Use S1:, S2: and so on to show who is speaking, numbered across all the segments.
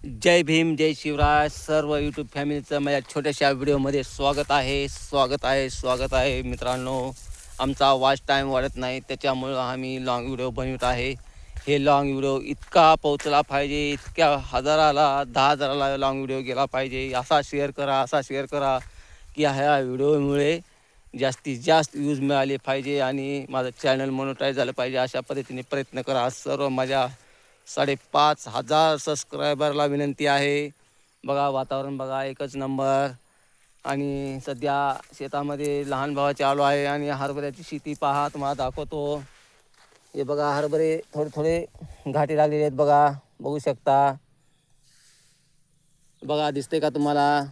S1: जय भीम जय शिवराय सर्व यूट्यूब फॅमिलीचं माझ्या छोट्याशा व्हिडिओमध्ये स्वागत आहे मित्रांनो. आमचा वॉच टाईम वाढत नाही, त्याच्यामुळं आम्ही लॉंग व्हिडिओ बनवत आहे. हे लॉंग व्हिडिओ इतका पोहोचला पाहिजे, इतक्या हजाराला 10,000ला लॉंग व्हिडिओ गेला पाहिजे. असा शेअर करा की ह्या व्हिडिओमुळे जास्तीत जास्त व्ह्यूज मिळाले पाहिजे आणि माझं चॅनल मोनेटाईज झालं पाहिजे. अशा पद्धतीने प्रयत्न करा. सर्व माझ्या 5,500 सबस्क्रायबरला विनंती आहे. बघा वातावरण बघा, एकच नंबर. आणि सध्या शेतामध्ये लहान भावाचे आलो आहे आणि हरभऱ्याची शेती पहा, तुम्हाला दाखवतो. हे बघा हरभरे थोडे घाटे लागलेले आहेत, बघू शकता. बघा दिसते का तुम्हाला?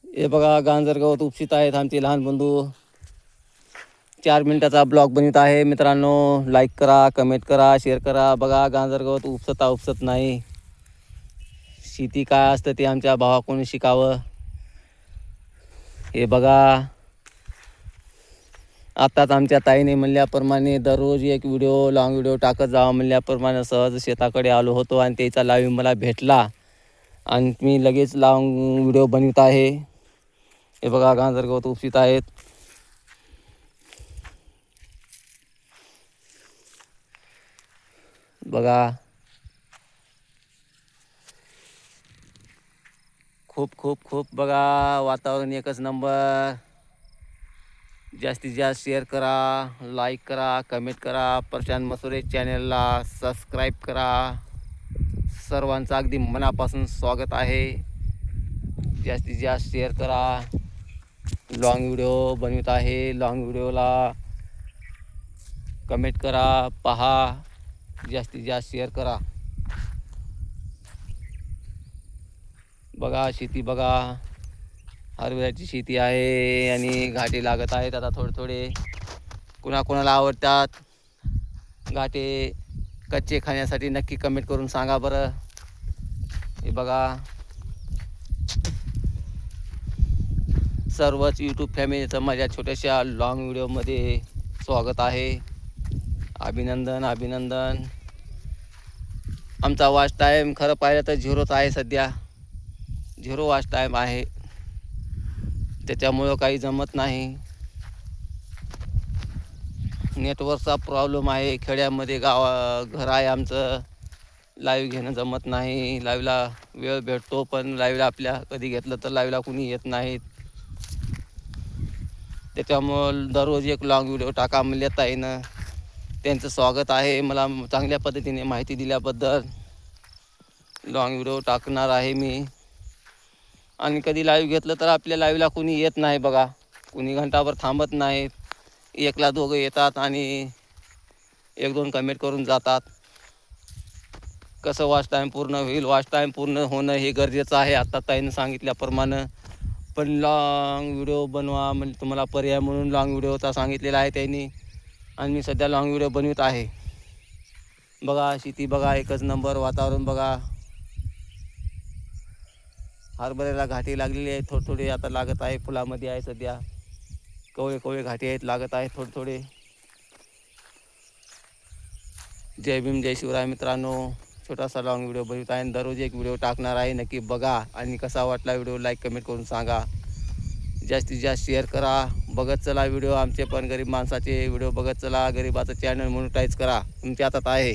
S1: हे बघा गांजर गवत उपसित आहेत आमचे लहान बंधू. 4 मिनिटाचा ब्लॉग बनवत आहे मित्रांनो. लाईक करा, कमेंट करा, शेअर करा. बघा गांजर गवत उपसत नाही. शेती काय असतं ते आमच्या भावाकडून शिकावं. हे बघा आत्ताच आमच्या ताईने म्हणल्याप्रमाणे दररोज एक लॉंग व्हिडिओ टाकत जावा म्हणल्याप्रमाणे सहज शेताकडे आलो होतो आणि त्याचा लाईव्ह मला भेटला आणि मी लगेच लॉंग व्हिडिओ बनवत आहे. हे बघा गांजर गवत उपसित आहेत. बघा खूप बघा वातावरण एकच नंबर. जास्तीत जास्त शेअर करा, लाईक करा, कमेंट करा. प्रशांत मसुरे चॅनलला सबस्क्राईब करा. सर्वांचं अगदी मनापासून स्वागत आहे. जास्तीत जास्त शेअर करा. लॉंग व्हिडिओ बनवत आहे. लॉंग व्हिडिओला कमेंट करा, पहा, जास्तीत जास्त शेअर करा. बघा शेती बघा, हरभऱ्याची शेती आहे आणि घाटे लागत आहेत आता थोडे. कोणाला आवडतात घाटे कच्चे खाण्यासाठी नक्की कमेंट करून सांगा बरं. हे बघा सर्वच यूट्यूब फॅमिलीचं माझ्या छोट्याशा लॉंग व्हिडिओमध्ये स्वागत आहे. अभिनंदन. आमचा वॉच टाईम खरं पाहिलं तर 0च आहे. सध्या 0 वॉच टाईम आहे, त्याच्यामुळं काही जमत नाही. नेटवर्कचा प्रॉब्लेम आहे. खेड्यामध्ये घर आहे आमचं. लाईव्ह घेणं जमत नाही. लाईव्हला वेळ भेटतो पण लाईव्हला आपल्या कधी घेतलं तर लाईव्हला कुणी येत नाहीत. त्याच्यामुळं दररोज एक लॉंग व्हिडिओ टाका म्हणले ताईनं. त्यांचं स्वागत आहे. मला चांगल्या पद्धतीने माहिती दिल्याबद्दल लॉंग व्हिडिओ टाकणार आहे मी. आणि कधी लाईव्ह घेतलं तर आपल्या लाईव्हला कुणी येत नाही. बघा कुणी घंटाभर थांबत नाहीत. 1ला 2 येतात आणि 1-2 कमेंट करून जातात. कसं वॉच टाईम पूर्ण होईल? वॉच टाईम पूर्ण होणं हे गरजेचं आहे आत्ता ताईनं सांगितल्याप्रमाणे. पण लॉंग व्हिडिओ बनवा म्हणजे तुम्हाला पर्याय म्हणून लॉंग व्हिडिओचा सांगितलेला आहे त्यांनी आणि मी सध्या लॉंग व्हिडिओ बनवत आहे. बघा शेती बघा, एकच नंबर. वातावरण बघा. हरभऱ्याला घाटे लागलेली आहेत थोडे आता लागत आहे. फुलामध्ये आहे सध्या. कवळे घाटे आहेत, लागत आहेत थोडे. जय भीम जय शिवराय मित्रांनो. छोटासा लॉंग व्हिडिओ बनवत आहे. दररोज एक व्हिडिओ टाकणार आहे. नक्की बघा आणि कसा वाटला व्हिडिओ लाईक कमेंट करून सांगा. जास्तीत जास्त शेअर करा. बघत चला व्हिडिओ. आमचे पण गरीब माणसाचे व्हिडिओ बघत चला. गरीबाचं चॅनल मोनेटाईज करा. तुमच्या हातात आहे.